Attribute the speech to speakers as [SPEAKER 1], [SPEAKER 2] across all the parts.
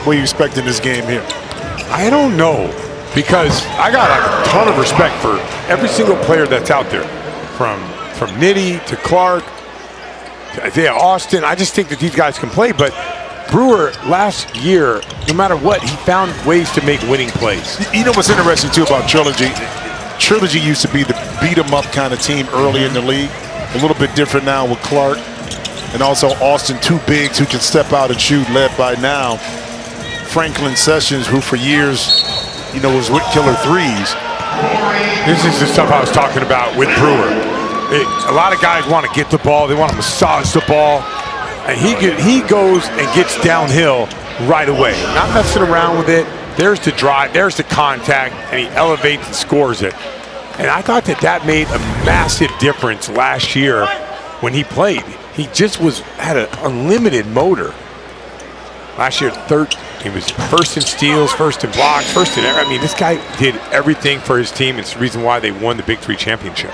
[SPEAKER 1] What do you expect in this game here?
[SPEAKER 2] I don't know, because I got a ton of respect for every single player that's out there, from Nitty to Clark to Isaiah Austin. I just think that these guys can play, but Brewer last year, no matter what, he found ways to make winning plays.
[SPEAKER 1] You know what's interesting too about Trilogy? Trilogy used to be the beat-em-up kind of team early in the league. A little bit different now with Clark and also Austin, two bigs who can step out and shoot, led by now Franklin Sessions, who for years, you know, was with killer threes.
[SPEAKER 2] This is the stuff I was talking about with Brewer. A lot of guys want to get the ball, they want to massage the ball, and he goes and gets downhill right away, not messing around with it. There's the drive, there's the contact, and he elevates and scores it. And I thought that made a massive difference last year when he played. He just had an unlimited motor. Last year, he was first in steals, first in blocks, first in everything. I mean, this guy did everything for his team. It's the reason why they won the Big 3 championship.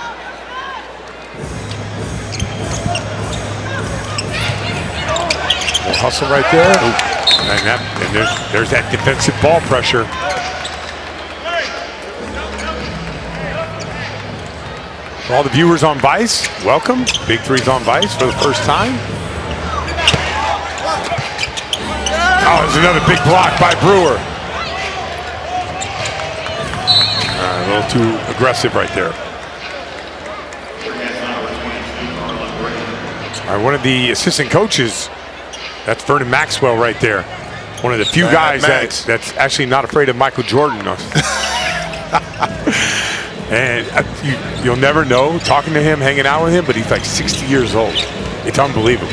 [SPEAKER 2] Hustle right there. And there's that defensive ball pressure. For all the viewers on Vice, welcome. Big 3's on Vice for the first time. Oh, there's another big block by Brewer. A little too aggressive right there. All right, one of the assistant coaches, that's Vernon Maxwell right there. One of the few guys that's actually not afraid of Michael Jordan. And you'll never know, talking to him, hanging out with him, but he's like 60 years old. It's unbelievable.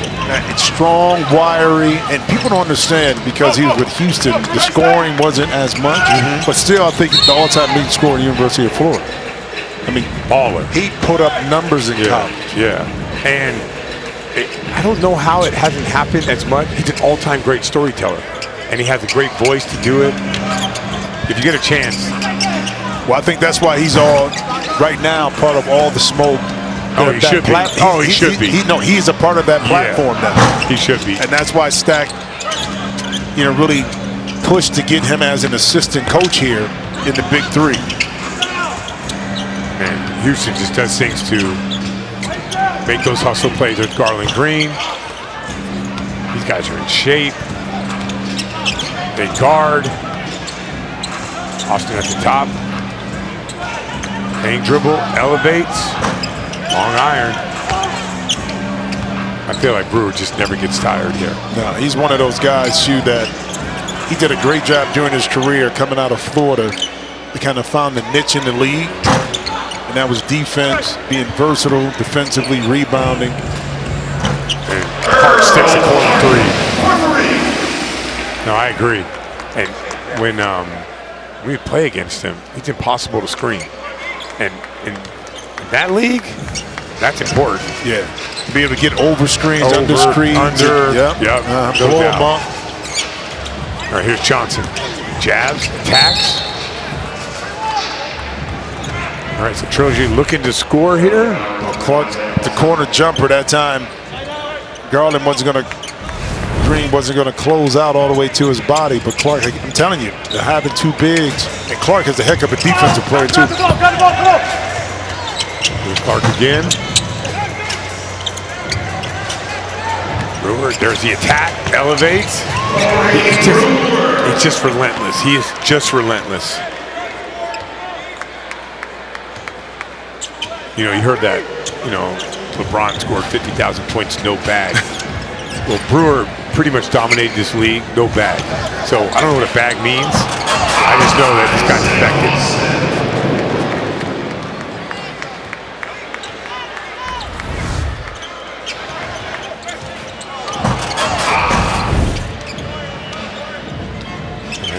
[SPEAKER 1] It's strong, wiry, and people don't understand because he was with Houston, the scoring wasn't as much, but still I think the all-time leading scorer at the University of Florida. I mean,
[SPEAKER 2] baller.
[SPEAKER 1] He put up numbers in college.
[SPEAKER 2] Yeah, and I don't know how it hasn't happened as much. He's an all-time great storyteller, and he has a great voice to do it. If you get a chance.
[SPEAKER 1] Well, I think that's why he's all, right now, part of all the smoke.
[SPEAKER 2] Oh, he should be. He should be.
[SPEAKER 1] He's a part of that platform now.
[SPEAKER 2] He should be.
[SPEAKER 1] And that's why Stack, you know, really pushed to get him as an assistant coach here in the Big 3.
[SPEAKER 2] And Houston just does things to make those hustle plays with Garland Green. These guys are in shape. They guard. Austin at the top. Hang dribble, elevates. Long iron. I feel like Brewer just never gets tired here.
[SPEAKER 1] No, he's one of those guys, Hugh, that he did a great job during his career coming out of Florida. He kind of found the niche in the league, and that was defense, being versatile, defensively, rebounding.
[SPEAKER 2] And Clark sticks at corner three. No, I agree. And when we play against him, it's impossible to screen. And in that league, that's important.
[SPEAKER 1] Yeah. To be able to get over screens, under screens.
[SPEAKER 2] Yep.
[SPEAKER 1] Blow them up.
[SPEAKER 2] All right, here's Johnson. Jabs, attacks. All right, so Trilogy looking to score here.
[SPEAKER 1] Well, Clark, the corner jumper that time. Garland Green wasn't going to close out all the way to his body, but Clark, I'm telling you, they're having two bigs, and Clark is a heck of a defensive player too.
[SPEAKER 2] Here's Clark again. Brewer, there's the attack, elevates. He's just relentless. He is just relentless. You know, you heard that, you know, LeBron scored 50,000 points, no bag. Well, Brewer pretty much dominated this league, no bag. So I don't know what a bag means. I just know that this guy's effective.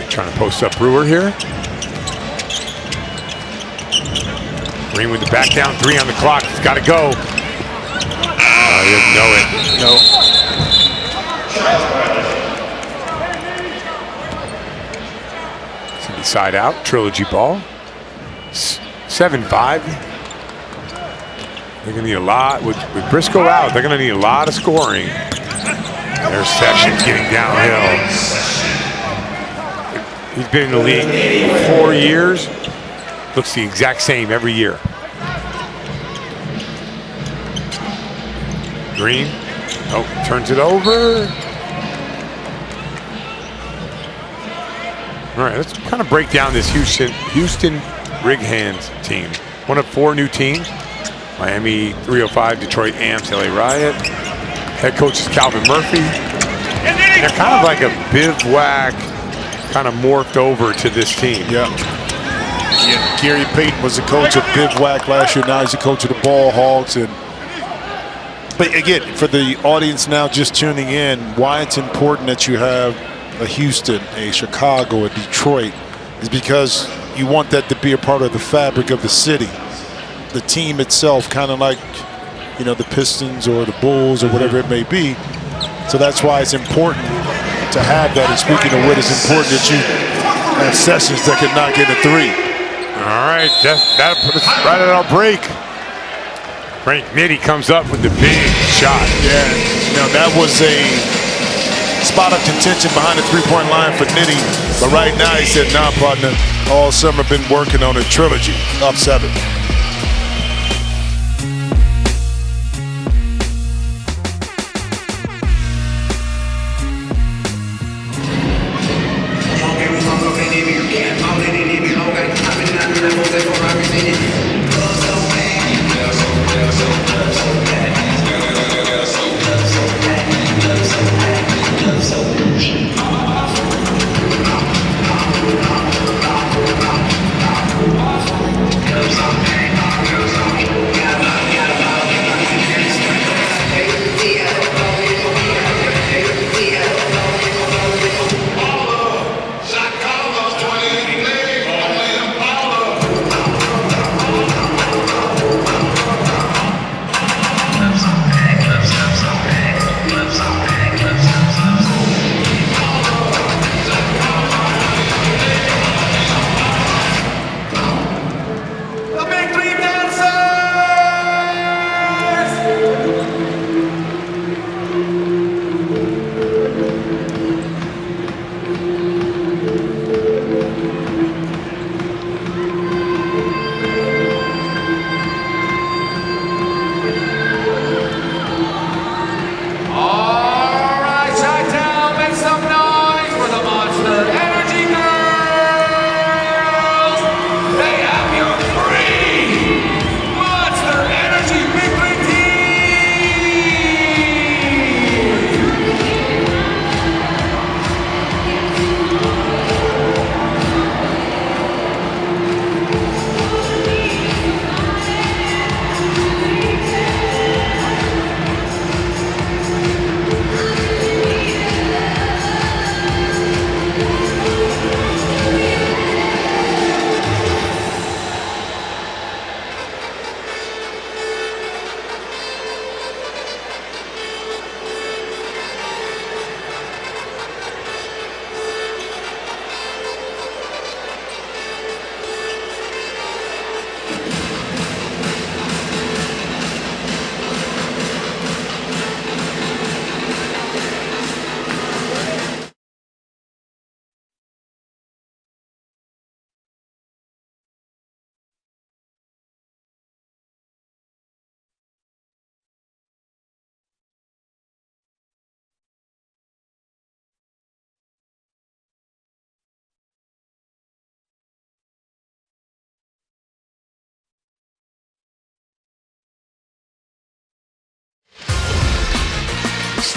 [SPEAKER 2] Trying to post up Brewer here. Green with the back down three on the clock. He's got to go. He doesn't know it. No. It's going to be side out. Trilogy ball. 7-5. They're going to need a lot. With Briscoe out, they're going to need a lot of scoring. There's Sessions getting downhill. He's been in the league 4 years. Looks the exact same every year. Green. Oh, turns it over. All right, let's kind of break down this Houston Righands team. One of 4 new teams. Miami 305, Detroit Amps, LA Riot. Head coach is Calvin Murphy. And they're kind of like a bivouac, kind of morphed over to this team.
[SPEAKER 1] Yeah. Gary Payton was the coach of Bivouac last year. Now he's the coach of the Ball Hogs. But again, for the audience now just tuning in, why it's important that you have a Houston, a Chicago, a Detroit, is because you want that to be a part of the fabric of the city. The team itself, kind of like, you know, the Pistons or the Bulls or whatever it may be. So that's why it's important to have that. And speaking of what, it's important that you have sessions that can knock in a 3.
[SPEAKER 2] All right, that'll put us right at our break. Frank Nitti comes up with the big shot.
[SPEAKER 1] Yeah, you know, that was a spot of contention behind the three-point line for Nitti. But right now he said, nah, partner, all summer been working on a Trilogy. Up 7.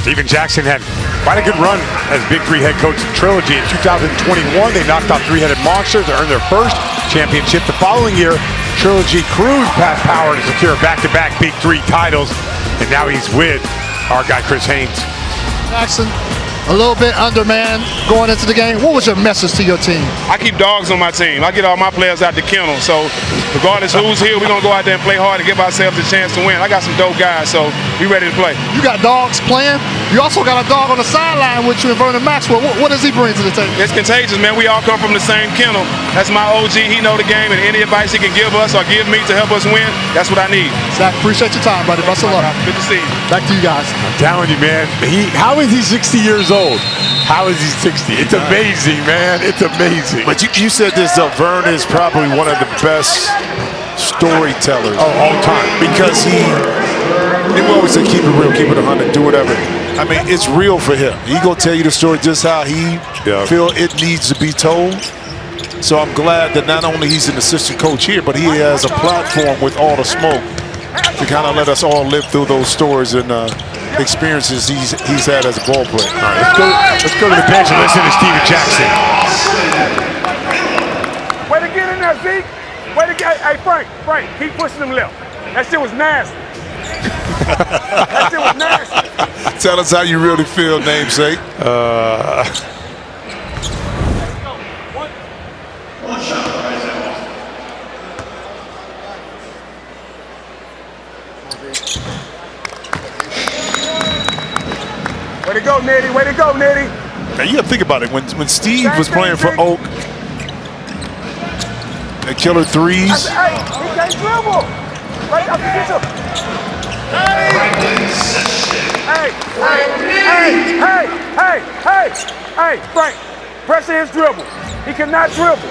[SPEAKER 2] Steven Jackson had quite a good run as BIG3 head coach of Trilogy. In 2021, they knocked out Three-Headed Monsters to earn their first championship. The following year, Trilogy cruised past Power to secure back-to-back BIG3 titles. And now he's with our guy, Chris Haynes.
[SPEAKER 3] Jackson, a little bit undermanned going into the game. What was your message to your team?
[SPEAKER 4] I keep dogs on my team. I get all my players out the kennel. So regardless who's here, we're going to go out there and play hard and give ourselves a chance to win. I got some dope guys, so we ready to play.
[SPEAKER 3] You got dogs playing. You also got a dog on the sideline with you and Vernon Maxwell. What does he bring to the table?
[SPEAKER 4] It's contagious, man. We all come from the same kennel. That's my OG. He know the game, and any advice he can give us or give me to help us win, that's what I need.
[SPEAKER 3] Zach, appreciate your time, buddy. Best of luck.
[SPEAKER 4] Good to see you.
[SPEAKER 3] Back to you guys.
[SPEAKER 2] I'm telling you, man, how is he 60 years old? How is he 60? It's amazing, man. It's amazing.
[SPEAKER 1] But you said this, though. Vern is probably one of the best storytellers
[SPEAKER 2] all time.
[SPEAKER 1] Because he always say, keep it real, keep it 100, do whatever. I mean, it's real for him. He gonna tell you the story just how he feel it needs to be told. So I'm glad that not only he's an assistant coach here, but he has a platform with all the smoke to kind of let us all live through those stories and experiences he's had as a ball player.
[SPEAKER 2] All right, let's go to the bench and listen to Steven Jackson.
[SPEAKER 5] Way to get in there, Zeke. Way to get. Hey, Frank, keep pushing him left. That shit was nasty. That shit was nasty.
[SPEAKER 1] Tell us how you really feel, namesake.
[SPEAKER 5] Way to go, Nitty. Way to go, Nitty.
[SPEAKER 1] Now you got to think about it. When Steve was playing for Oak, the killer threes.
[SPEAKER 5] Hey, he can't dribble. Right up to him. Hey, Frank, pressure his dribble. He cannot dribble.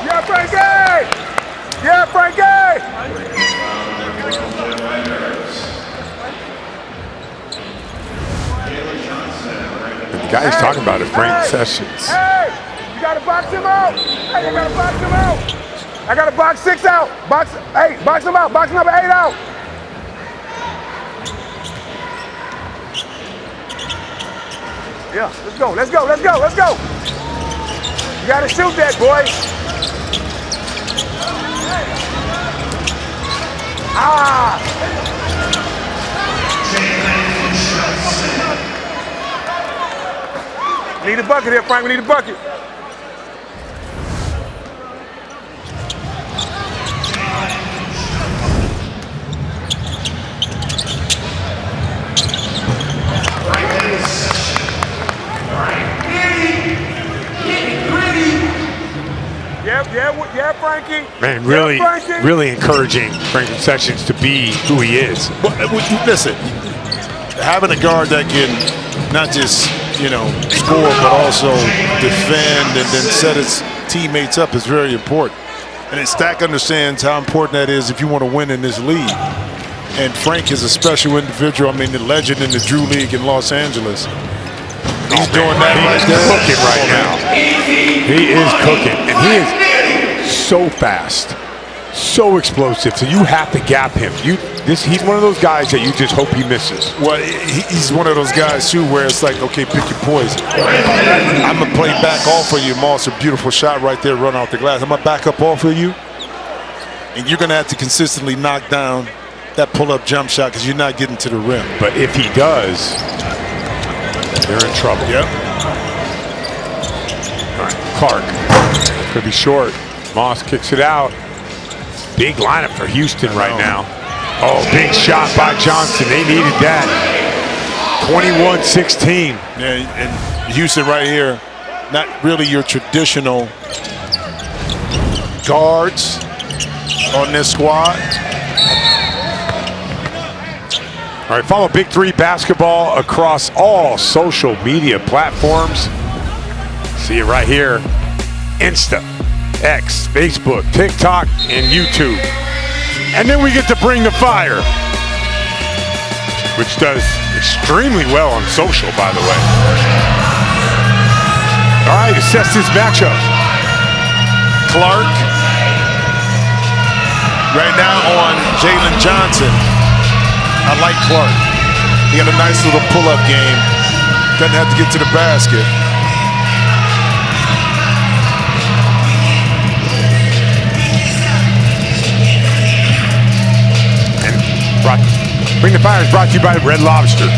[SPEAKER 5] Yeah, Frankie! Yeah, Frankie!
[SPEAKER 2] The guy he's talking about is Frank Sessions.
[SPEAKER 5] Hey, you gotta box him out. Hey, you gotta box him out. I gotta box 6 out. Box him out. Box number 8 out. Yeah, let's go. You gotta shoot that, boy. Need a bucket here, Frank. We need a bucket. Yeah, Frankie.
[SPEAKER 2] Man, really encouraging Frank Sessions to be who he is.
[SPEAKER 1] Well, listen, having a guard that can not just score, but also defend and then set his teammates up is very important. And Stack understands how important that is if you want to win in this league. And Frank is a special individual. I mean, the legend in the Drew League in Los Angeles. He's doing that right there.
[SPEAKER 2] Cooking right now. He is cooking, and he is so fast, so explosive. So you have to gap him. He's one of those guys that you just hope he misses.
[SPEAKER 1] Well, he's one of those guys too, where it's like, okay, pick your poison. I'm gonna play back off of you, Moss. A beautiful shot right there, run off the glass. I'm gonna back up off of you, and you're gonna have to consistently knock down that pull-up jump shot because you're not getting to the rim.
[SPEAKER 2] But if he does, they're in trouble.
[SPEAKER 1] Yep.
[SPEAKER 2] All right, Clark could be short. Moss kicks it out. Big lineup for Houston right now. Oh, big shot by Johnson. They needed that. 21-16.
[SPEAKER 1] Yeah, and Houston right here, not really your traditional guards on this squad.
[SPEAKER 2] All right, follow BIG3 basketball across all social media platforms. See it right here. Insta, X, Facebook, TikTok, and YouTube. And then we get to bring the fire, which does extremely well on social, by the way. All right, assess this matchup.
[SPEAKER 1] Clark right now on Jalen Johnson. I like Clark. He got a nice little pull-up game. Doesn't have to get to the basket.
[SPEAKER 2] Bring the Fire is brought to you by Red Lobster.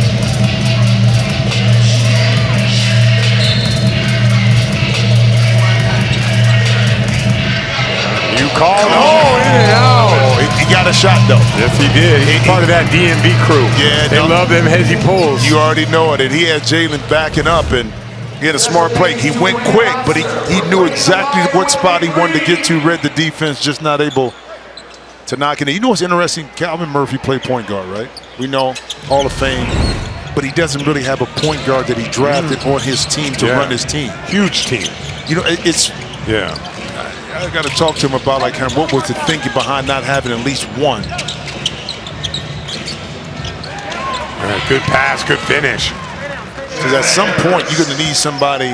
[SPEAKER 2] You called. Oh, in and out.
[SPEAKER 1] He got a shot, though.
[SPEAKER 2] Yes, he did. He's part of that DMV crew.
[SPEAKER 1] Yeah,
[SPEAKER 2] they love them hezzy pulls.
[SPEAKER 1] You already know it. And he had Jalen backing up, and he had a smart play. He went quick, but he knew exactly what spot he wanted to get to, read the defense, just not able to knock it in. You know what's interesting? Calvin Murphy played point guard, right? We know, Hall of Fame. But he doesn't really have a point guard that he drafted on his team to run his team.
[SPEAKER 2] Huge team.
[SPEAKER 1] You know, it's...
[SPEAKER 2] Yeah.
[SPEAKER 1] I got to talk to him about, like, kind of what was the thinking behind not having at least one.
[SPEAKER 2] Good pass, good finish.
[SPEAKER 1] Because at some point, you're going to need somebody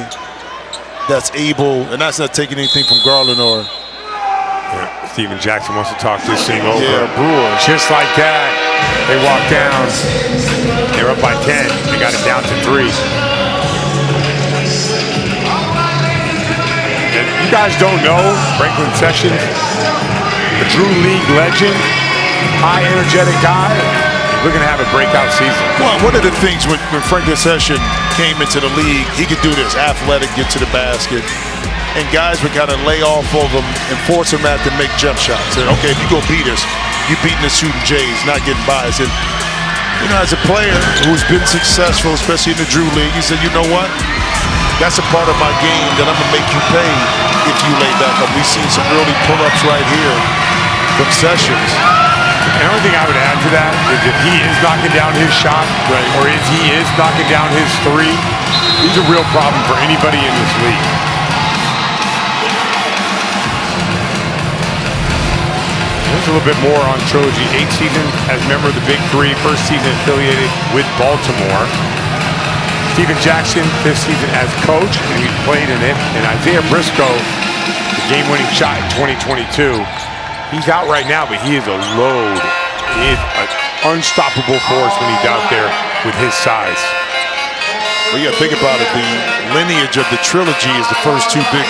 [SPEAKER 1] that's able, and that's not taking anything from Garland or...
[SPEAKER 2] Yeah, Steven Jackson wants to talk this thing over.
[SPEAKER 1] Yeah, Brewer.
[SPEAKER 2] Just like that, they walk down. They're up by 10. They got it down to 3. And you guys don't know Franklin Sessions, a true league legend, high energetic guy. We're going to have a breakout season.
[SPEAKER 1] Well, one of the things when Franklin Sessions came into the league, he could do this, athletic, get to the basket. And guys would kind of lay off of him and force him to make jump shots. And okay, if you go beat us, you're beating the shooting Jays, not getting by us. And, you know, as a player who's been successful, especially in the Drew League, he said, you know what? That's a part of my game that I'm going to make you pay if you lay back up. We've seen some early pull-ups right here from Sessions.
[SPEAKER 2] The only thing I would add to that is if he is knocking down his shot, or if he is knocking down his 3, he's a real problem for anybody in this league. There's a little bit more on Trilogy. 8 seasons as member of the Big 3, first season affiliated with Baltimore. Steven Jackson, 5th season as coach, and he played in it. And Isaiah Briscoe, the game-winning shot in 2022. He's out right now, but he is a load. He is an unstoppable force when he's out there with his size.
[SPEAKER 1] Well, you got to think about it. The lineage of the Trilogy is the first 2 Big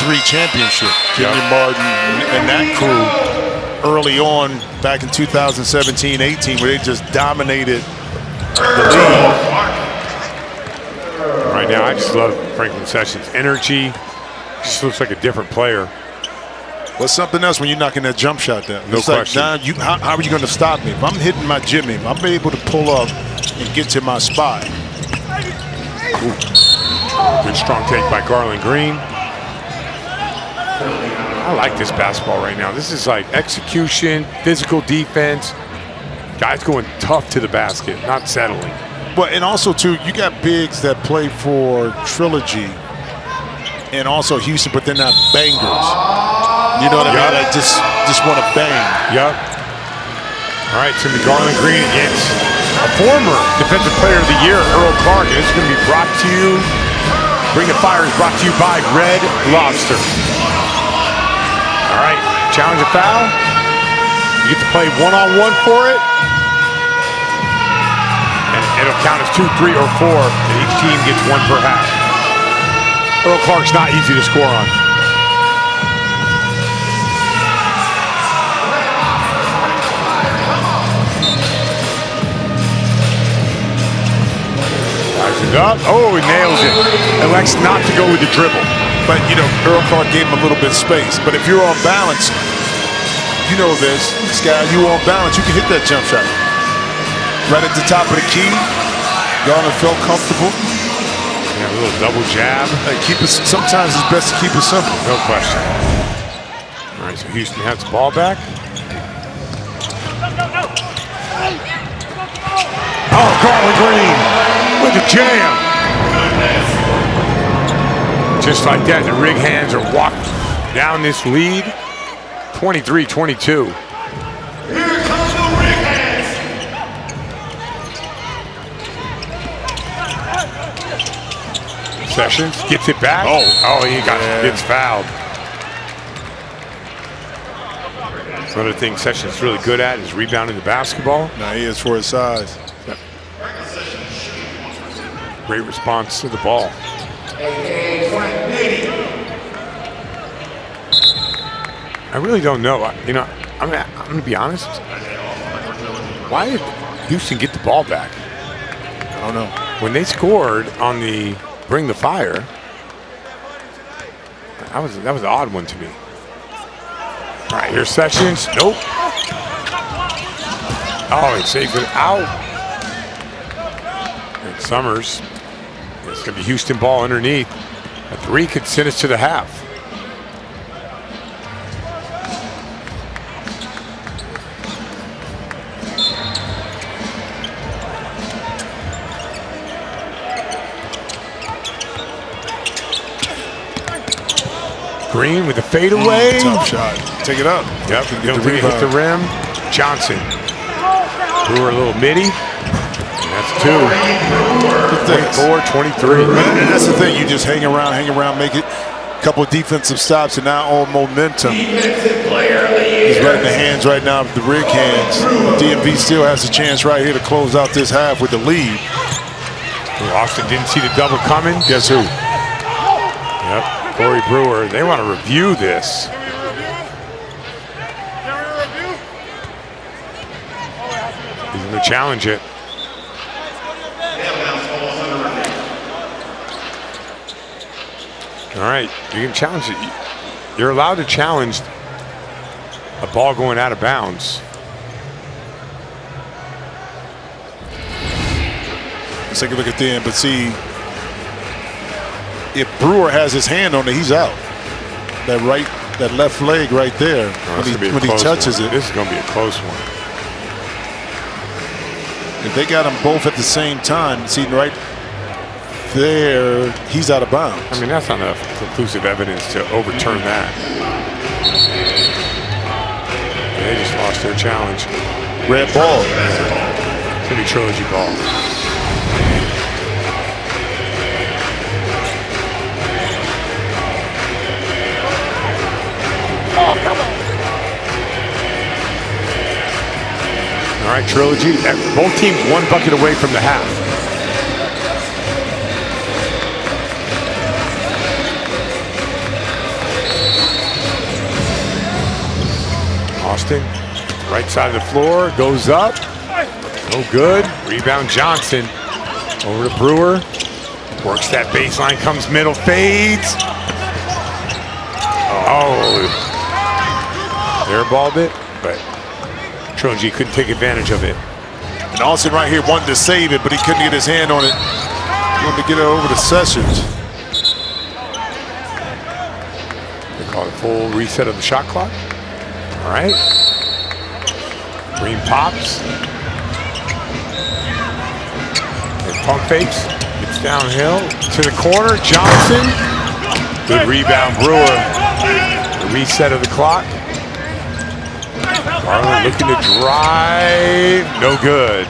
[SPEAKER 1] 3 championships. Kenyon Martin and that crew early on back in 2017-18, where they just dominated the league.
[SPEAKER 2] Right now, I just love Franklin Sessions' energy. Just looks like a different player.
[SPEAKER 1] Well, something else when you're knocking that jump shot down.
[SPEAKER 2] No
[SPEAKER 1] it's
[SPEAKER 2] question.
[SPEAKER 1] Like, now, how are you going to stop me? If I'm hitting my jimmy, if I'm able to pull up and get to my spot.
[SPEAKER 2] Ooh. Good strong take by Garland Green. I like this basketball right now. This is like execution, physical defense. Guys going tough to the basket, not settling.
[SPEAKER 1] Well, and also, too, you got bigs that play for Trilogy and also Houston, but they're not bangers. You know what I mean? Like just want to bang.
[SPEAKER 2] Yep. All right, it's going to be Garland Green against a former Defensive Player of the Year, Earl Clark. And it's going to be brought to you, Bring the Fire is brought to you by Red Lobster. All right, challenge a foul. You get to play one-on-one for it. And it'll count as 2, 3, or 4, and each team gets 1 per half. Earl Clark's not easy to score on. Up. Oh, he nails it. Elects not to go with the dribble.
[SPEAKER 1] But, you know, Earl Clark gave him a little bit of space. But if you're on balance, you know this, Sky, you on balance, you can hit that jump shot. Right at the top of the key. Garland felt comfortable.
[SPEAKER 2] Yeah, a little double jab.
[SPEAKER 1] Hey, sometimes it's best to keep it simple.
[SPEAKER 2] No question. All right, so Houston has the ball back. Oh, Garland Green with a jam. Just like that, the Righands are walking down this lead. 23-22.
[SPEAKER 6] Here comes the Righands.
[SPEAKER 2] Sessions gets it back. Oh, he gets fouled. Another thing Sessions is really good at is rebounding the basketball.
[SPEAKER 1] Now he is for his size.
[SPEAKER 2] Great response to the ball. I really don't know. You know, I'm going to be honest. Why did Houston get the ball back?
[SPEAKER 1] I don't know.
[SPEAKER 2] When they scored on the Bring the Fire, that was an odd one to me. All right, here's Sessions. Nope. Oh, he saves it out. And Summers. It's going to be Houston ball underneath. A 3 could send us to the half. Screen with the fadeaway.
[SPEAKER 1] Tough shot. Take it up.
[SPEAKER 2] Yep,
[SPEAKER 1] Get
[SPEAKER 2] don't
[SPEAKER 1] the
[SPEAKER 2] think it hit the
[SPEAKER 1] rebound.
[SPEAKER 2] rim. Johnson. Brewer a little midi. And that's 2. 24, 23.
[SPEAKER 1] And that's the thing. You just hang around, make it a couple of defensive stops, and now all momentum. He's right in the hands right now of the Righands. DMV still has a chance right here to close out this half with the lead.
[SPEAKER 2] Austin didn't see the double coming.
[SPEAKER 1] Guess who?
[SPEAKER 2] Yep, Corey Brewer. They want to review this. He's going to challenge it. All right, you can challenge it. You're allowed to challenge a ball going out of bounds.
[SPEAKER 1] Let's take a look at them, but see, if Brewer has his hand on it, he's out. That left leg right there, when he touches it.
[SPEAKER 2] This is going to be a close one.
[SPEAKER 1] If they got them both at the same time, see right there, he's out of bounds.
[SPEAKER 2] I mean, that's not enough conclusive evidence to overturn that. They just lost their challenge.
[SPEAKER 1] Red ball.
[SPEAKER 2] It's going to be Trilogy ball.
[SPEAKER 5] Oh, come on.
[SPEAKER 2] All right, Trilogy. Both teams 1 bucket away from the half. Austin, right side of the floor, goes up. No good. Rebound Johnson. Over to Brewer. Works that baseline, comes middle, fades. Oh. Airballed it, but Trilogy couldn't take advantage of it.
[SPEAKER 1] And Austin right here wanted to save it, but he couldn't get his hand on it. He wanted to get it over to Sessions.
[SPEAKER 2] They call it full reset of the shot clock. All right. Green pops. And pump fakes. Gets downhill to the corner. Johnson. Good rebound, Brewer. The reset of the clock. Garland looking to drive. No good.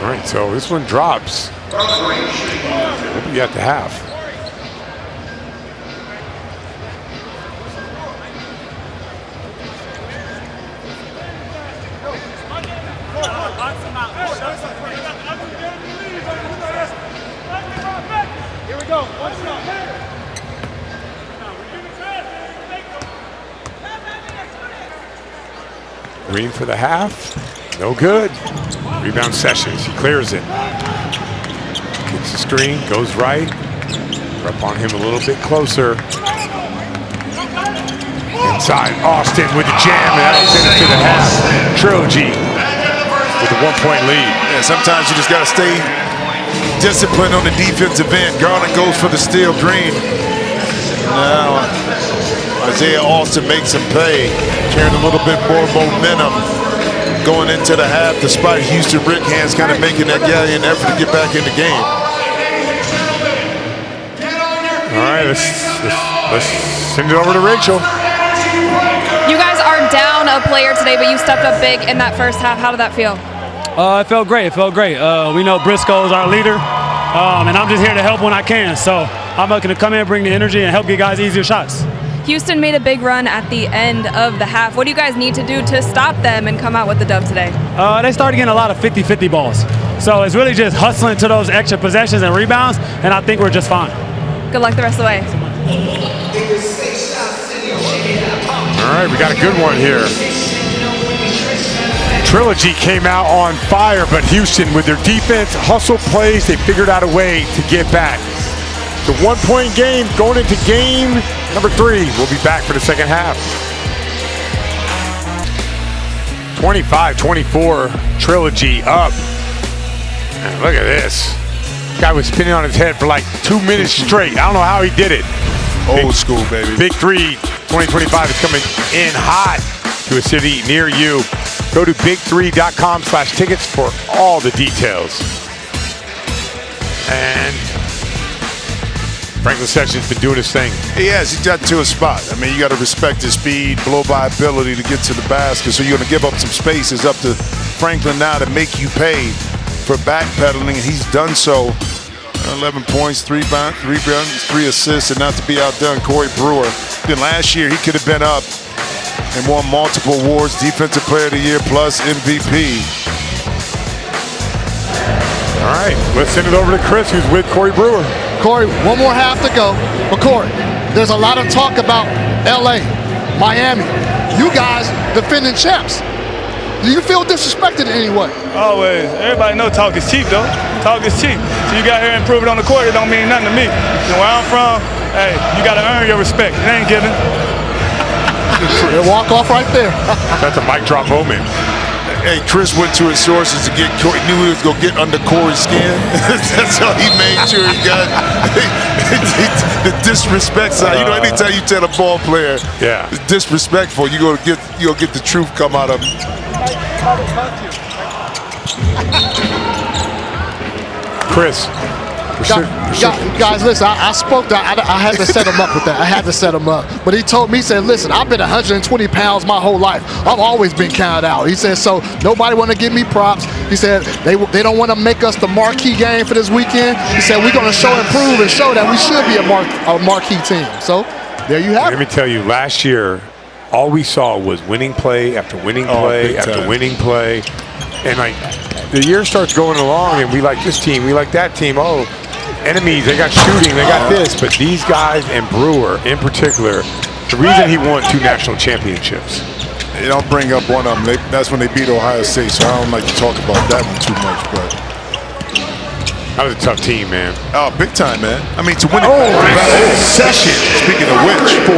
[SPEAKER 2] All right, so this one drops. We'll be at the half.
[SPEAKER 5] Here we go.
[SPEAKER 2] Green for the half. No good. Rebound Sessions. He clears it. Gets the screen. Goes right. We're up on him a little bit closer. Inside. Austin with the jam. And that'll send it to the half. Trilogy with a 1-point lead.
[SPEAKER 1] Yeah, sometimes you just got to stay disciplined on the defensive end. Garland goes for the steal. Green. Now Isaiah Austin makes him pay. Carrying a little bit more momentum going into the half, despite Houston Righands kind of making that gallant effort to get back in the game.
[SPEAKER 2] All right, let's send it over to Rachel.
[SPEAKER 7] You guys are down a player today, but you stepped up big in that first half. How did that feel?
[SPEAKER 8] It felt great. It felt great. We know Briscoe is our leader, and I'm just here to help when I can. So I'm looking to come in, bring the energy, and help get guys easier shots.
[SPEAKER 7] Houston made a big run at the end of the half. What do you guys need to do to stop them and come out with the dub today?
[SPEAKER 8] They started getting a lot of 50-50 balls. So it's really just hustling to those extra possessions and rebounds, and I think we're just fine.
[SPEAKER 7] Good luck the rest of the way.
[SPEAKER 2] All right, we got a good one here. Trilogy came out on fire, but Houston, with their defense, hustle plays, they figured out a way to get back. It's a 1-point game going into game number 3. We'll be back for the second half. 25-24, Trilogy up. And look at this. Guy was spinning on his head for like 2 minutes straight. I don't know how he did it.
[SPEAKER 1] Old school, baby.
[SPEAKER 2] BIG3 2025 is coming in hot to a city near you. Go to big3.com/tickets for all the details. And Franklin Sessions been doing his thing.
[SPEAKER 1] He has. He got to a spot. I mean, you got to respect his speed, blow-by ability to get to the basket. So you're going to give up some space. It's up to Franklin now to make you pay for backpedaling, and he's done so. 11 points, 3 rebounds, 3 assists, and not to be outdone, Corey Brewer. Then last year, he could have been up and won multiple awards, Defensive Player of the Year plus MVP.
[SPEAKER 2] All right, let's send it over to Chris, who's with Corey Brewer.
[SPEAKER 3] Corey, one more half to go. But Corey, there's a lot of talk about LA, Miami. You guys defending champs. Do you feel disrespected in any way?
[SPEAKER 9] Always. Everybody know talk is cheap, though. Talk is cheap. So you got here and prove it on the court, it don't mean nothing to me. And where I'm from, hey, you got to earn your respect. It ain't given.
[SPEAKER 3] Walk off right there.
[SPEAKER 2] That's a mic drop moment.
[SPEAKER 1] Hey, Chris went to his sources to get Corey, knew he was going to get under Corey's skin. That's how he made sure he got the disrespect side. You know, anytime you tell a ball player it's disrespectful, you're gonna get the truth come out of him.
[SPEAKER 2] Chris.
[SPEAKER 3] Guys, listen, I spoke to, I had to set him up with that. I had to set him up. But he told me, he said, listen, I've been 120 pounds my whole life. I've always been counted out. He said, so nobody want to give me props. He said, they don't want to make us the marquee game for this weekend. He said, we're going to show and prove and show that we should be a marquee team. So there you have it.
[SPEAKER 2] Let me tell you, last year, all we saw was winning play after winning play after winning play. And like the year starts going along and we like this team, we like that team. Oh, enemies, they got shooting, they got this. But these guys and Brewer in particular, the reason he won 2 national championships.
[SPEAKER 1] They don't bring up one of them. That's when they beat Ohio State, so I don't like to talk about that one too much. But
[SPEAKER 2] that was a tough team, man.
[SPEAKER 1] Oh, big time, man. I mean, to win it. Session, speaking of which, 4-3.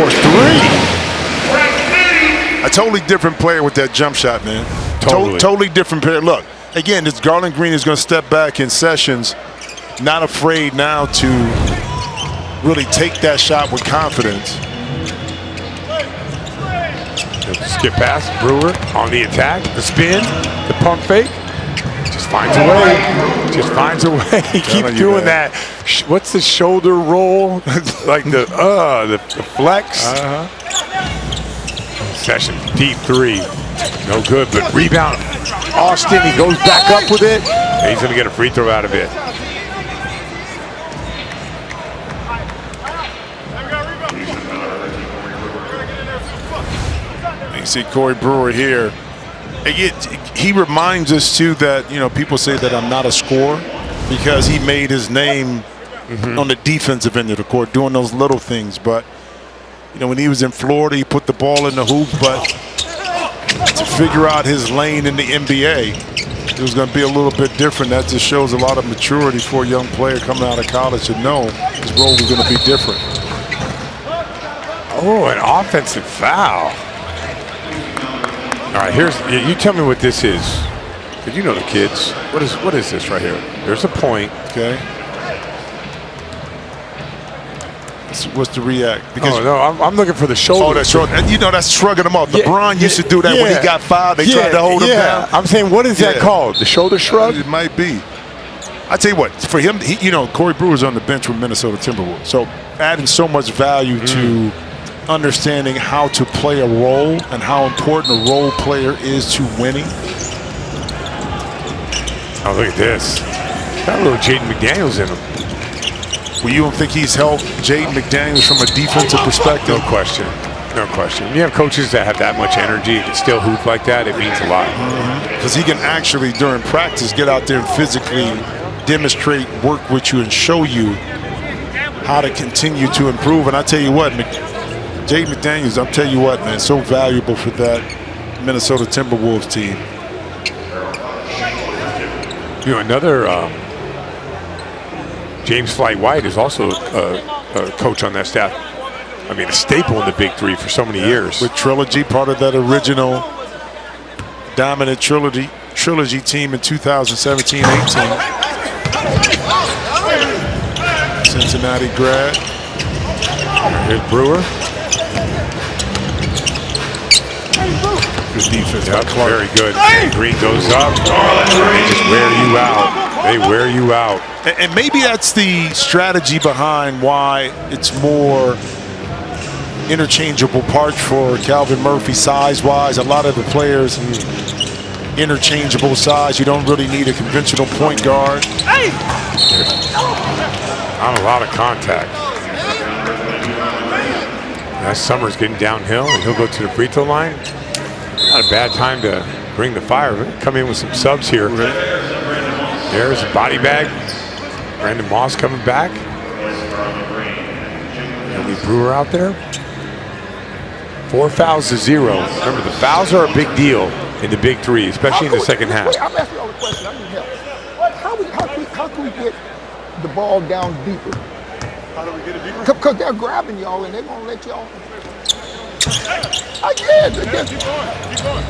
[SPEAKER 1] A totally different player with that jump shot, man. Totally different player. Look, again, this Garland Green is going to step back in Sessions, not afraid now to really take that shot with confidence.
[SPEAKER 2] Skip pass, Brewer on the attack, the spin, the pump fake. Just finds a way. Just finds a way. He keeps doing that. What's the shoulder roll? Like the flex. Sessions, deep 3. No good, but rebound. Austin, he goes back up with it. And he's going to get a free throw out of it.
[SPEAKER 1] You see Corey Brewer here. He reminds us too that, you know, people say that I'm not a scorer because he made his name on the defensive end of the court doing those little things. But you know, when he was in Florida, he put the ball in the hoop, but to figure out his lane in the NBA, it was going to be a little bit different. That just shows a lot of maturity for a young player coming out of college to know his role was going to be different.
[SPEAKER 2] Oh, an offensive foul. All right, you tell me what this is. Because you know the kids. What is this right here? There's a point.
[SPEAKER 1] Okay. What's the react?
[SPEAKER 2] Because I'm looking for the shoulder.
[SPEAKER 1] Oh, that's short. And you know, that's shrugging him off. LeBron used to do that when he got fouled. They tried to hold him down.
[SPEAKER 2] I'm saying, what is that called? The shoulder shrug?
[SPEAKER 1] It might be. I tell you what, for him, you know, Corey Brewer's on the bench with Minnesota Timberwolves. So adding so much value to understanding how to play a role and how important a role player is to winning.
[SPEAKER 2] Oh, look at this. Got a little Jaden McDaniels in him.
[SPEAKER 1] Well, you don't think he's helped Jaden McDaniels from a defensive perspective?
[SPEAKER 2] No question. No question. When you have coaches that have that much energy and still hoop like that, it means a lot.
[SPEAKER 1] Because he can actually, during practice, get out there and physically demonstrate, work with you, and show you how to continue to improve. And I tell you what, Jaden McDaniels, I'll tell you what, man, so valuable for that Minnesota Timberwolves team.
[SPEAKER 2] You know, another James Flight White is also a coach on that staff. I mean, a staple in the Big Three for so many years.
[SPEAKER 1] With Trilogy, part of that original dominant Trilogy team in 2017-18. Cincinnati grad.
[SPEAKER 2] Here's Brewer.
[SPEAKER 1] Good defense by Clark.
[SPEAKER 2] Very good. Green goes up. They just wear you out. They wear you out.
[SPEAKER 1] And maybe that's the strategy behind why it's more interchangeable parts for Calvin Murphy size-wise. A lot of the players interchangeable size. You don't really need a conventional point guard.
[SPEAKER 2] Not a lot of contact. That Summers getting downhill, and he'll go to the free throw line. Not a bad time to bring the fire. Come in with some subs here. There's a body bag. Brandon Moss coming back. There'll be Brewer out there. 4 fouls to 0. Remember, the fouls are a big deal in the Big Three, especially in the second half.
[SPEAKER 10] Wait, I'm asking you all the questions. I need help. How can we get the ball down deeper?
[SPEAKER 5] How do we get it deeper?
[SPEAKER 10] Because they're grabbing y'all and they're going to let y'all. I did.
[SPEAKER 5] Keep going. Keep going.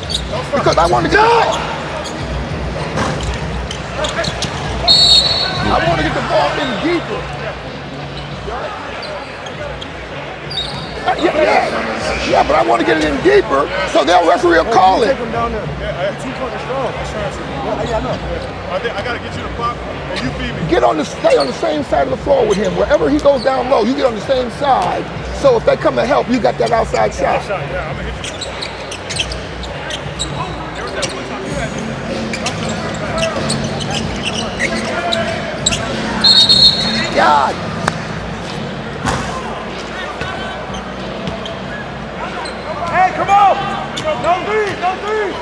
[SPEAKER 10] Because I want to get the ball. I want to get the ball in deeper. Yeah, but I want to get it in deeper so their referee will call it.
[SPEAKER 5] Take him down there. Yeah, too fucking strong. That's trying to. Yeah, I know. I got to get you the pop and you feed me.
[SPEAKER 10] Stay on the same side of the floor with him. Wherever he goes down low, you get on the same side. So if they come to help, you got that outside shot.
[SPEAKER 5] Yeah, I'm going to hit you.
[SPEAKER 10] God.
[SPEAKER 5] Hey, come on! Don't leave! Don't leave!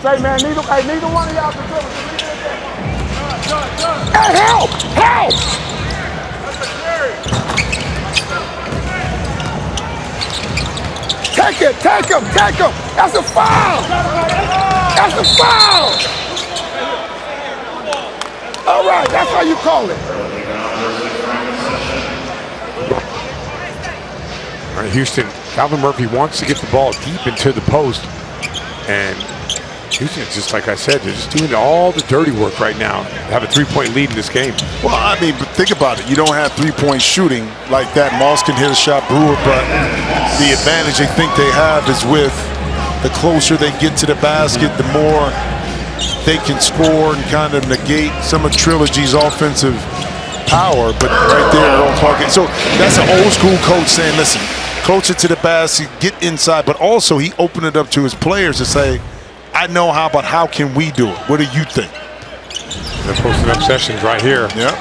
[SPEAKER 5] Say, man, neither one of y'all can do it.
[SPEAKER 10] Hey, help! Help!
[SPEAKER 5] That's a carry.
[SPEAKER 10] Take it! Take him! Take him! That's a foul! That's a foul! All right, that's how you call it.
[SPEAKER 2] All right, Houston, Calvin Murphy wants to get the ball deep into the post. And Houston, just like I said, they're just doing all the dirty work right now. They have a 3-point lead in this game.
[SPEAKER 1] Well, I mean, but think about it. You don't have three-point shooting like that. Moss can hit a shot, Brewer, but the advantage they think they have is with the closer they get to the basket, the more they can score and kind of negate some of Trilogy's offensive power. But right there, don't talk it. So that's an old school coach saying, listen, closer to the basket, get inside, but also he opened it up to his players to say, I know how can we do it? What do you think?
[SPEAKER 2] They're posting up sessions right here.
[SPEAKER 1] Yeah,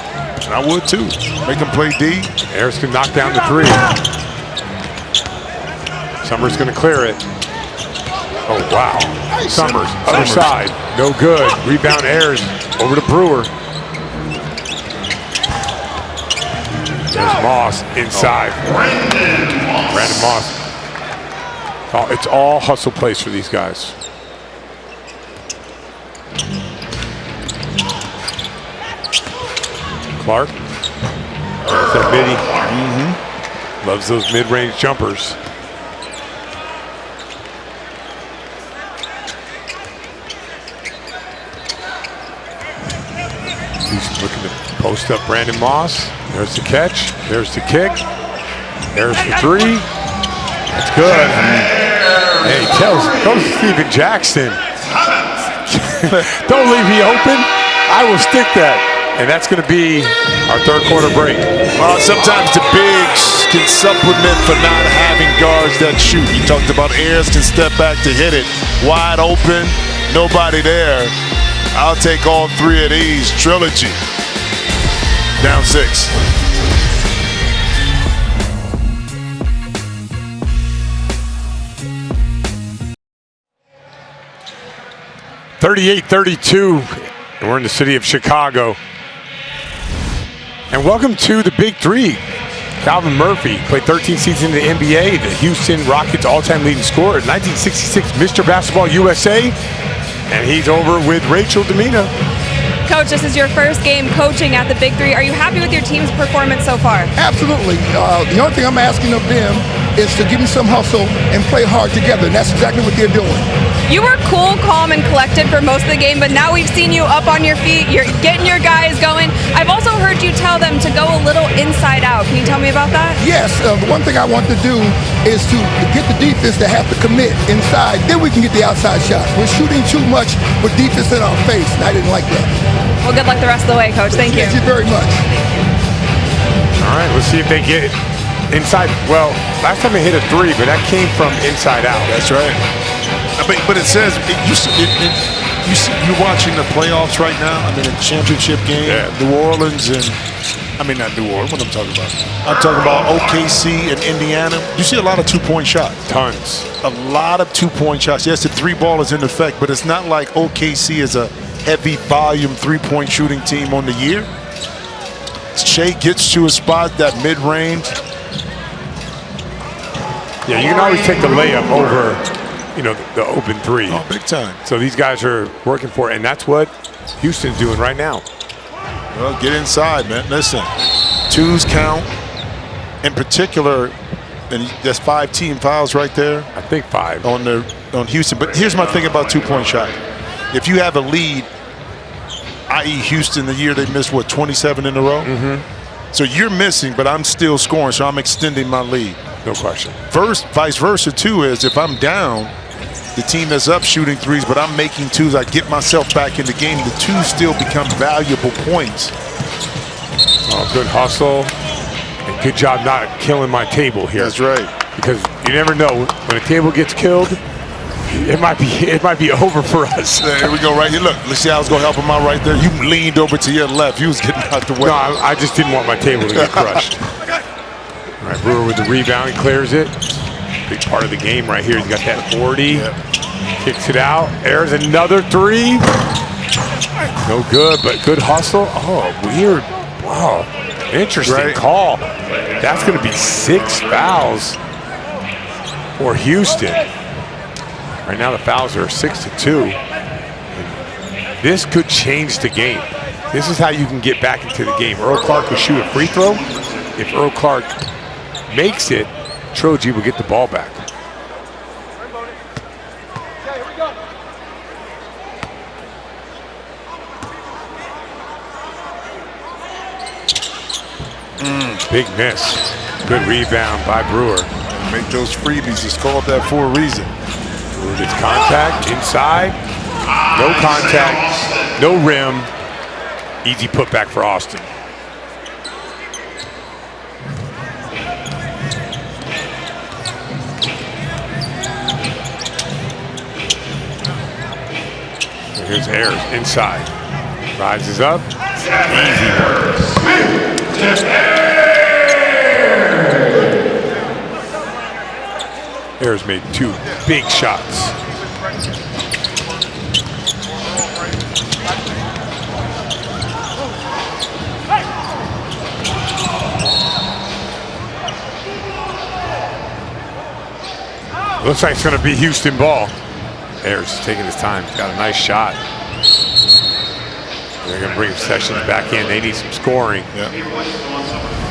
[SPEAKER 1] and I would too. Make them play D.
[SPEAKER 2] Harris can knock down the 3. Summers going to clear it. Oh, wow. Summers, other side. No good. Rebound Ayers over to Brewer. There's Moss inside. Brandon Moss. Oh, it's all hustle plays for these guys. Clark. There's that midi. Loves those mid-range jumpers. He's looking to post up Brandon Moss. There's the catch. There's the kick. There's the 3. That's good. Hey, tells Steven Jackson. Don't leave me open. I will stick that. And that's going to be our third quarter break.
[SPEAKER 1] Well, sometimes the bigs can supplement for not having guards that shoot. You talked about Ayers can step back to hit it. Wide open, nobody there. I'll take all 3 of these. Trilogy. Down 6.
[SPEAKER 2] (38-32), and we're in the city of Chicago. And welcome to the Big Three. Calvin Murphy played 13 seasons in the NBA, the Houston Rockets all-time leading scorer, 1966 Mr. Basketball USA, and he's over with Rachel Domina.
[SPEAKER 7] Coach, this is your first game coaching at the Big Three. Are you happy with your team's performance so far?
[SPEAKER 10] Absolutely. The only thing I'm asking of them is to give me some hustle and play hard together, and that's exactly what they're doing.
[SPEAKER 7] You were cool, calm, and collected for most of the game, but now we've seen you up on your feet. You're getting your guys going. I've also heard you tell them to go a little inside out. Can you tell me about that?
[SPEAKER 10] Yes, the one thing I want to do is to get the defense to have to commit inside. Then we can get the outside shot. We're shooting too much with defense in our face, and I didn't like that.
[SPEAKER 7] Well, good luck the rest of the way, Coach. Thank you.
[SPEAKER 10] Thank you very much.
[SPEAKER 2] All right, let's see if they get inside. Well, last time they hit a 3, but that came from inside out.
[SPEAKER 1] That's right. But it says you're watching the playoffs right now. I mean, a championship game, New Orleans and not New Orleans. What I'm talking about? I'm talking about OKC and Indiana. You see a lot of 2-point shots.
[SPEAKER 2] Tons.
[SPEAKER 1] A lot of 2-point shots. Yes, the 3-ball is in effect, but it's not like OKC is a heavy volume 3-point shooting team on the year. Shea gets to a spot, that mid-range.
[SPEAKER 2] Yeah, you can always take the layup over, the open 3.
[SPEAKER 1] Oh, big time.
[SPEAKER 2] So these guys are working for it, and that's what Houston's doing right now.
[SPEAKER 1] Well, get inside, man. Listen, 2s count. In particular, and that's 5 team fouls right there.
[SPEAKER 2] I think 5
[SPEAKER 1] on Houston. But here's my thing about 2-point shot. If you have a lead, i.e. Houston, the year they missed, 27 in a row? Mm-hmm. So you're missing, but I'm still scoring, so I'm extending my lead.
[SPEAKER 2] No question.
[SPEAKER 1] First, vice versa, too, is if I'm down, the team that's up shooting 3s, but I'm making 2s, I get myself back in the game. The 2s still become valuable points.
[SPEAKER 2] Oh, good hustle. And good job not killing my table here.
[SPEAKER 1] That's right.
[SPEAKER 2] Because you never know, when a table gets killed, it might be over for us.
[SPEAKER 1] There we go, right here. Look, let's see how I was going to help him out right there. You leaned over to your left. You was getting out the way.
[SPEAKER 2] No, I just didn't want my table to get crushed. All right, Brewer with the rebound, clears it. Big part of the game right here. He's got that 40. Yep. Kicks it out. Airs another 3. No good, but good hustle. Oh, weird. Wow. Interesting call. That's going to be 6 fouls for Houston. Right now the fouls are 6-2. This could change the game. This is how you can get back into the game. Earl Clark will shoot a free throw. If Earl Clark makes it, Trilogy will get the ball back. Big miss. Good rebound by Brewer.
[SPEAKER 1] Make those freebies. It's called that for a reason.
[SPEAKER 2] Brewer gets contact inside. No contact. No rim. Easy putback for Austin. Here's Ayers inside. Rises up. Easy one. Ayers made 2 big shots. Looks like it's going to be Houston ball. Ayers is taking his time. He's got a nice shot. They're going to bring Sessions back in. They need some scoring.
[SPEAKER 1] Yeah.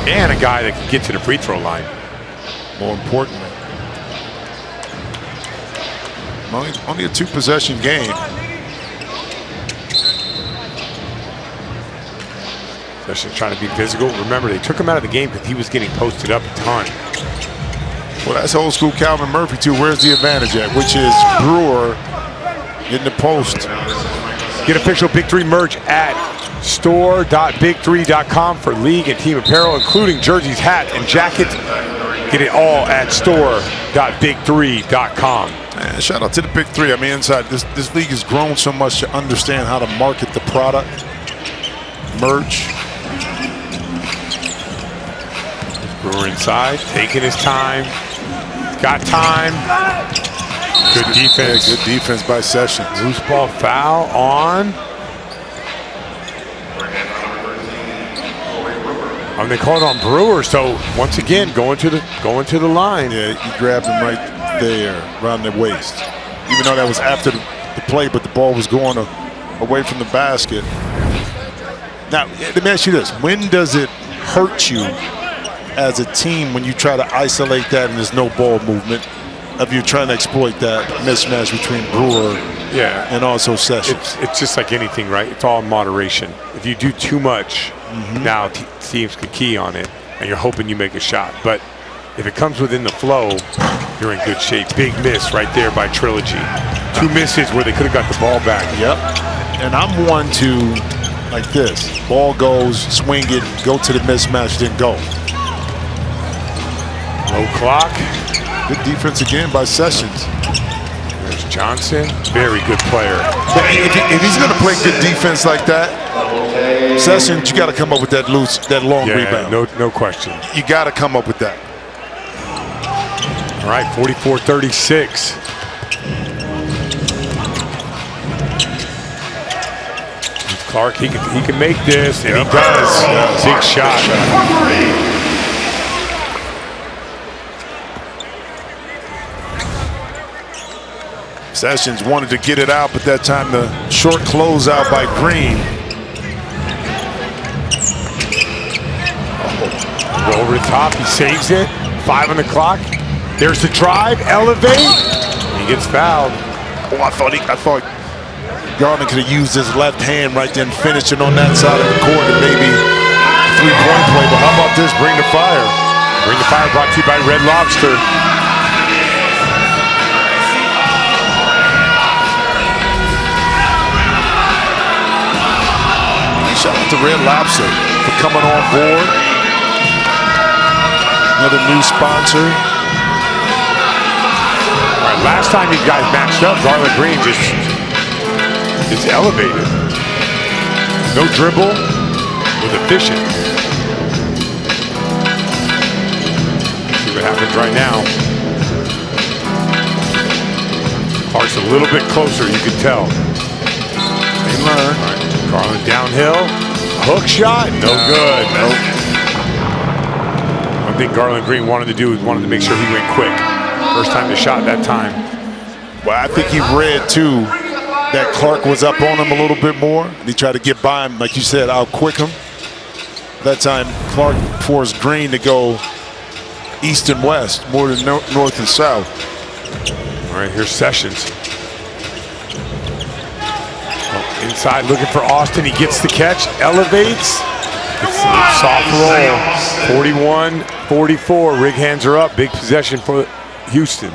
[SPEAKER 2] And a guy that can get to the free throw line.
[SPEAKER 1] More importantly. Only a 2-possession game.
[SPEAKER 2] Sessions trying to be physical. Remember, they took him out of the game because he was getting posted up a ton.
[SPEAKER 1] Well, that's old school Calvin Murphy, too. Where's the advantage at? Which is Brewer in the post.
[SPEAKER 2] Get official Big 3 merch at store.big3.com for league and team apparel, including jerseys, hats, and jackets. Get it all at store.big3.com.
[SPEAKER 1] Man, shout out to the Big 3. I mean, inside this league has grown so much to understand how to market the product, merch.
[SPEAKER 2] Brewer inside, taking his time. Got time. Good defense.
[SPEAKER 1] Yeah, good defense by Sessions.
[SPEAKER 2] Loose ball foul on. They called on Brewer, so once again going to the line.
[SPEAKER 1] Yeah, he grabbed him right there around the waist. Even though that was after the play, but the ball was going away from the basket. Now, let me ask you this. When does it hurt you as a team when you try to isolate that and there's no ball movement? of you trying to exploit that mismatch between Brewer and also Sessions.
[SPEAKER 2] It's just like anything, right? It's all in moderation. If you do too much, now teams can key on it, and you're hoping you make a shot. But if it comes within the flow, you're in good shape. Big miss right there by Trilogy. 2 misses where they could have got the ball back.
[SPEAKER 1] Yep. And I'm one to, like this, ball goes, swing it, go to the mismatch, then go.
[SPEAKER 2] Low clock.
[SPEAKER 1] Good defense again by Sessions.
[SPEAKER 2] There's Johnson, very good player.
[SPEAKER 1] If he's going to play good defense like that, Sessions, you got to come up with that long rebound.
[SPEAKER 2] No question.
[SPEAKER 1] You got to come up with that.
[SPEAKER 2] All right, 44-36. Clark, he can make this, and he does. Big shot.
[SPEAKER 1] Sessions wanted to get it out, but that time the short closeout by Green.
[SPEAKER 2] Go over the top, he saves it. 5 on the clock. There's the drive, elevate. He gets fouled.
[SPEAKER 1] Oh, I thought Garland could have used his left hand right then, finishing on that side of the court, and maybe a 3-point play. But how about this? Bring the fire.
[SPEAKER 2] Bring the fire, brought to you by Red Lobster.
[SPEAKER 1] Shout out to Red Lobster for coming on board. Another new sponsor.
[SPEAKER 2] All right, last time these guys matched up, Garland Green just elevated. No dribble, was efficient. See what happens right now. Clark's a little bit closer, you can tell.
[SPEAKER 1] They learn.
[SPEAKER 2] All right, Garland downhill, hook shot, no good. Nope. One thing Garland Green wanted to do is wanted to make sure he went quick. First time they shot that time.
[SPEAKER 1] Well, I think he read too that Clark was up on him a little bit more. And he tried to get by him, like you said, out quick him. That time, Clark forced Green to go east and west, more than north and south.
[SPEAKER 2] All right, here's Sessions. Oh, inside looking for Austin. He gets the catch, elevates. It's a soft roll. 41-44. Righands are up. Big possession for Houston.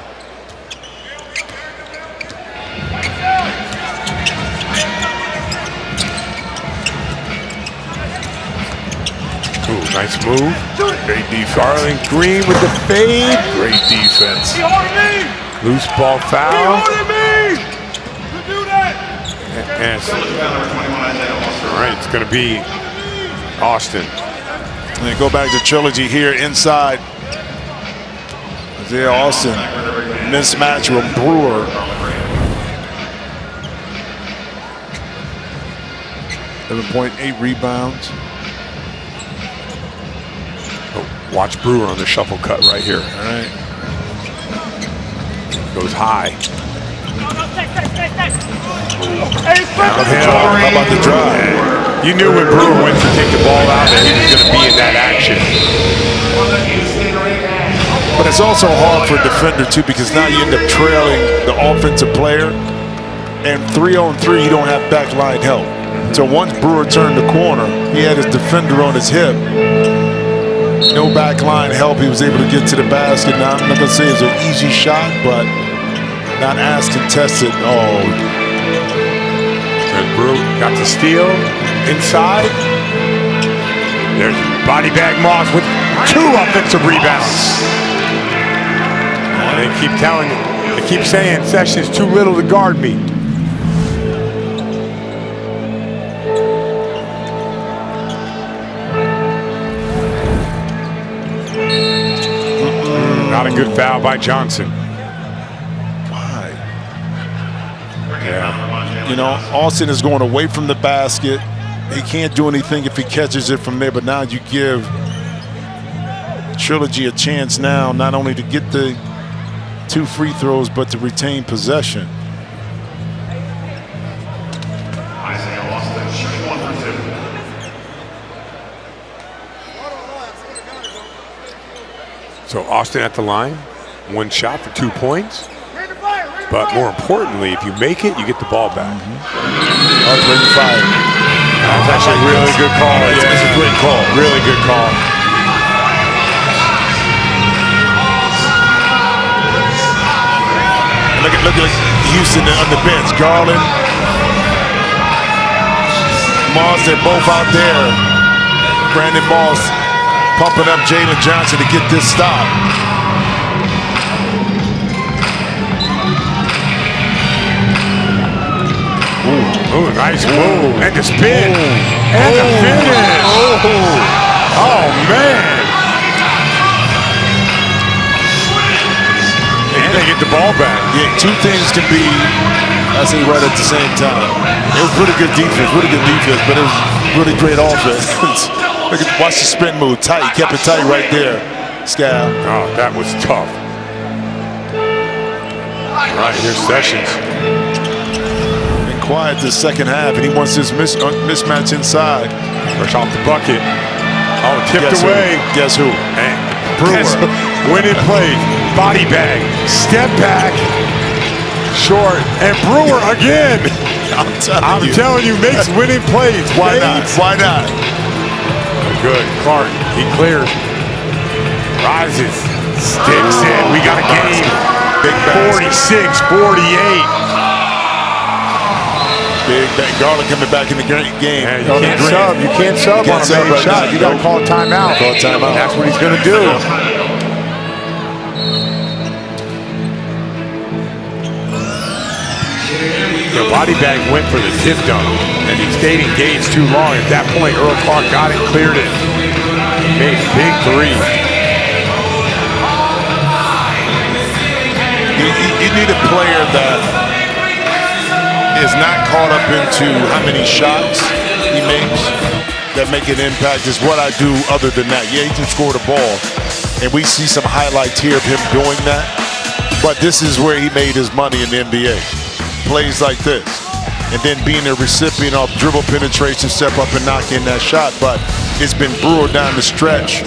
[SPEAKER 2] Ooh, nice move.
[SPEAKER 1] Great defense.
[SPEAKER 2] Garland Green with the fade.
[SPEAKER 1] Great defense.
[SPEAKER 2] Loose ball foul. Yes. All right, it's going to be Austin.
[SPEAKER 1] And then go back to Trilogy here inside. Isaiah Austin. Mismatch with Brewer. 7.8 rebounds.
[SPEAKER 2] Oh, watch Brewer on the shuffle cut right here.
[SPEAKER 1] All right.
[SPEAKER 2] Goes high.
[SPEAKER 1] Downhill. How about the drive?
[SPEAKER 2] You knew when Brewer went to take the ball out that he was going to be in that action.
[SPEAKER 1] But it's also hard for a defender too, because now you end up trailing the offensive player, and 3-on-3 you don't have backline help. So once Brewer turned the corner, he had his defender on his hip. No backline help. He was able to get to the basket. Now I'm not gonna say it's an easy shot, but not as contested. Oh.
[SPEAKER 2] There's Brewer, got the steal inside. There's body bag Moss with 2 offensive rebounds. They keep telling you, they keep saying Sessions too little to guard me. Not a good foul by Johnson.
[SPEAKER 1] Why?
[SPEAKER 2] Yeah.
[SPEAKER 1] You know, Austin is going away from the basket. He can't do anything if he catches it from there, but now you give Trilogy a chance now, not only to get the 2 free throws, but to retain possession.
[SPEAKER 2] So Austin at the line. one shot for 2 points. But more importantly, if you make it, you get the ball back.
[SPEAKER 1] Bring fire.
[SPEAKER 2] That's actually a really good call.
[SPEAKER 1] It's a great call.
[SPEAKER 2] Really good call.
[SPEAKER 1] Look at Houston on the bench. Garland, Moss, they're both out there. Brandon Moss pumping up Jalen Johnson to get this stop.
[SPEAKER 2] Ooh, nice move. And the spin. And the finish. Oh, man. And they get the ball back.
[SPEAKER 1] Yeah, two things can be, I say, right at the same time. It was pretty good defense, but it was really great offense. Look at, watch the spin move, tight, kept it tight right there, Scal.
[SPEAKER 2] Oh, that was tough. All right, here's Sessions.
[SPEAKER 1] Been quiet this second half, and he wants this mismatch inside.
[SPEAKER 2] Fresh off the bucket. Oh, tipped away.
[SPEAKER 1] Guess who?
[SPEAKER 2] And Brewer. Winning play. Body bag. Step back. Short. And Brewer again. I'm telling you, makes winning plays.
[SPEAKER 1] Why not? Why not?
[SPEAKER 2] Good. Clark. He clears. Rises. Sticks in. We got a game.
[SPEAKER 1] Big
[SPEAKER 2] 46-48.
[SPEAKER 1] Big bang. Garland coming back in the game.
[SPEAKER 2] Yeah, you can't sub on a made shot. You got to call a timeout.
[SPEAKER 1] Call a timeout.
[SPEAKER 2] That's what he's going to do. The body bag went for the tip dunk, and he stayed engaged too long. At that point, Earl Clark got it, cleared it, made a big three.
[SPEAKER 1] You need a player that is not caught up into how many shots he makes that make an impact is what I do other than that. Yeah, he can score the ball, and we see some highlights here of him doing that, but this is where he made his money in the NBA. Plays like this, and then being a recipient of dribble penetration, step up and knock in that shot, but it's been Brewer down the stretch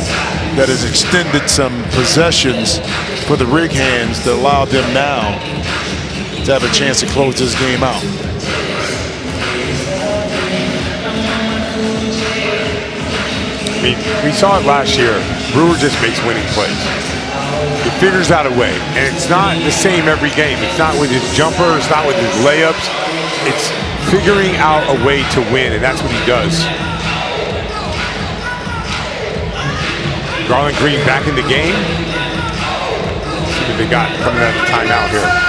[SPEAKER 1] that has extended some possessions for the Righands that allow them now to have a chance to close this game out.
[SPEAKER 2] I mean, we saw it last year. Brewer just makes winning plays. He figures out a way, and it's not the same every game. It's not with his jumper, it's not with his layups. It's figuring out a way to win, and that's what he does. Garland Green back in the game. Let's see what they got coming out of the timeout here.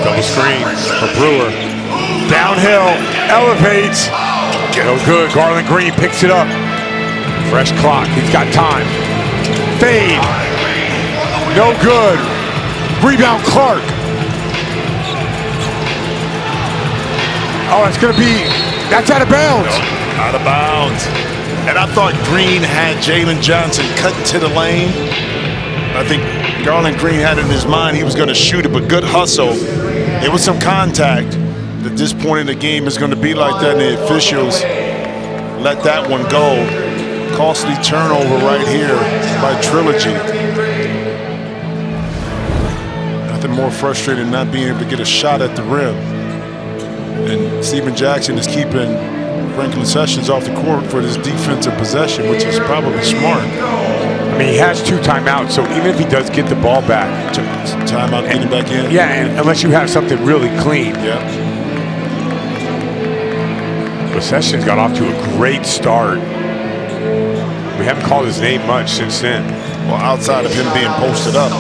[SPEAKER 2] Double screen for Brewer. Downhill, elevates. No good. Garland Green picks it up. Fresh clock. He's got time. Fade. No good. Rebound Clark. Oh, it's going to be, that's out of bounds.
[SPEAKER 1] Out of bounds. And I thought Green had Jalen Johnson cut to the lane. I think Garland Green had in his mind he was going to shoot it, but good hustle. There was some contact. At this point in the game is going to be like that, and the officials let that one go. Costly turnover right here by Trilogy. Nothing more frustrating than not being able to get a shot at the rim. And Stephen Jackson is keeping Franklin Sessions off the court for this defensive possession, which is probably smart.
[SPEAKER 2] I mean, he has 2 timeouts, so even if he does get the ball back.
[SPEAKER 1] Timeout getting back in?
[SPEAKER 2] Yeah, and unless you have something really clean.
[SPEAKER 1] Yeah.
[SPEAKER 2] But Sessions got off to a great start. We haven't called his name much since then.
[SPEAKER 1] Well, outside of him being posted up.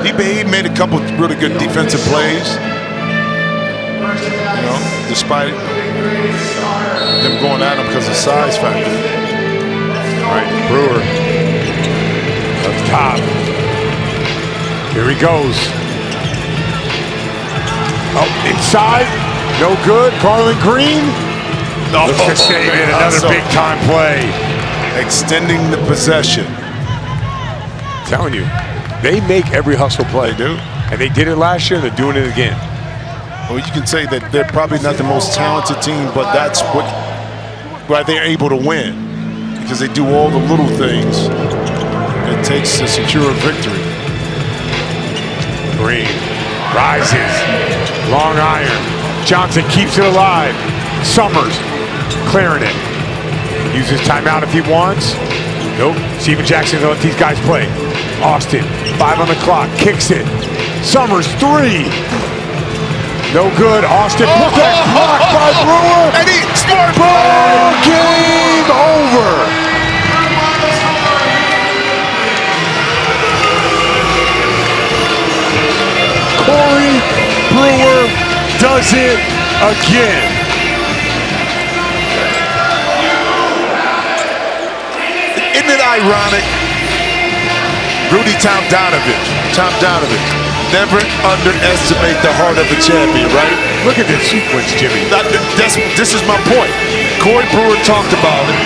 [SPEAKER 1] He made a couple really good defensive plays. You know, despite them going at him because of size factor.
[SPEAKER 2] All right, Brewer. Up top. Here he goes. Oh, inside. No good. Garland Green. Looks to save it. Another big time play.
[SPEAKER 1] Extending the possession.
[SPEAKER 2] I'm telling you, they make every hustle play.
[SPEAKER 1] They do.
[SPEAKER 2] And they did it last year, they're doing it again.
[SPEAKER 1] Well, you can say that they're probably not the most talented team, but that's why they're able to win. Because they do all the little things it takes to secure a victory.
[SPEAKER 2] Green rises, long iron. Johnson keeps it alive. Summers clearing it. Uses timeout if he wants. Nope. Steven Jackson gonna let these guys play. Austin, 5 on the clock, kicks it. Summers, 3. No good. Austin put that block by Brewer.
[SPEAKER 1] And he smart
[SPEAKER 2] ball. Game over. Corey Brewer does it again.
[SPEAKER 1] Isn't it ironic? Rudy Tomjanovich, never underestimate the heart of a champion, right?
[SPEAKER 2] Look at this sequence, Jimmy.
[SPEAKER 1] This is my point. Corey Brewer talked about it,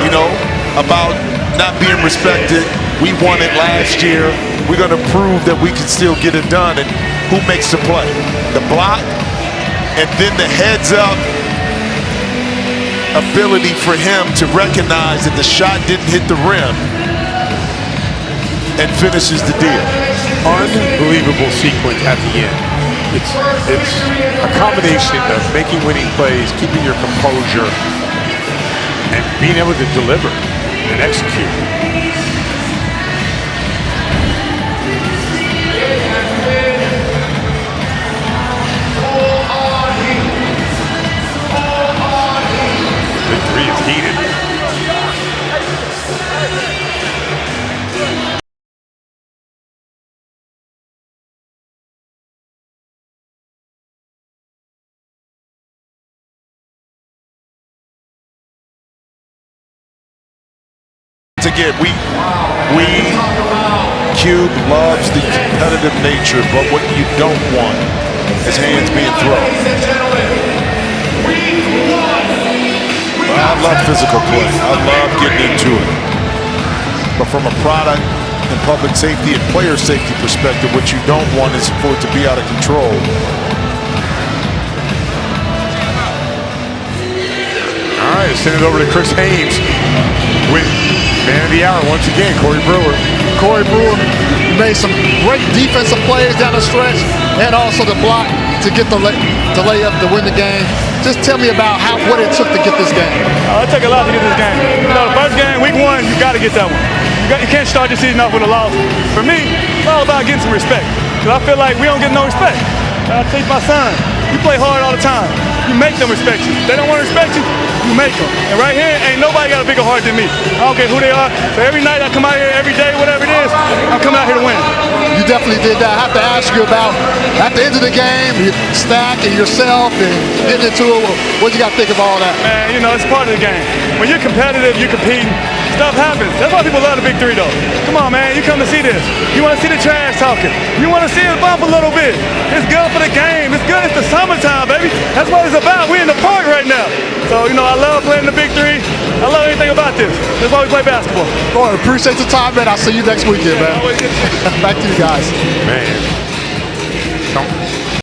[SPEAKER 1] you know, about not being respected. We won it last year. We're going to prove that we can still get it done. And who makes the play? The block, and then the heads up ability for him to recognize that the shot didn't hit the rim and finishes the deal.
[SPEAKER 2] Unbelievable sequence at the end. It's a combination of making winning plays, keeping your composure, and being able to deliver and execute. Big 3 is heated.
[SPEAKER 1] Again, Cube loves the competitive nature, but what you don't want is hands being thrown. I love physical play. I love getting into it. But from a product and public safety and player safety perspective, what you don't want is for it to be out of control.
[SPEAKER 2] All right, send it over to Chris Haynes with man of the hour once again, Corey Brewer.
[SPEAKER 3] Corey Brewer made some great defensive plays down the stretch and also the block to get the layup to win the game. Just tell me about what it took to get this game.
[SPEAKER 9] It took a lot to get this game. You know, the first game, week 1, you got to get that one. You can't start your season off with a loss. For me, it's all about getting some respect. Because I feel like we don't get no respect. I teach my son, you play hard all the time. You make them respect you. If they don't want to respect you, you make them. And right here, ain't nobody got a bigger heart than me. I don't care who they are. So every night I come out here, every day, whatever it is, I'm coming out here to win.
[SPEAKER 3] You definitely did that. I have to ask you about, at the end of the game, you stack and yourself and getting into it. What you got to think of all that?
[SPEAKER 9] Man, you know, it's part of the game. When you're competitive, you're competing, stuff happens. That's why people love the Big 3, though. Come on, man, you come to see this. You want to see the trash talking. You want to see us bump a little bit. It's good for the game. It's good. It's the summertime, baby. That's what it's about. We're in the park right now. So, you know, I love playing the Big 3. I love everything about this. That's why we play basketball.
[SPEAKER 3] Boy, appreciate the time, man. I'll see you next weekend, man. Back to you guys.
[SPEAKER 2] Man.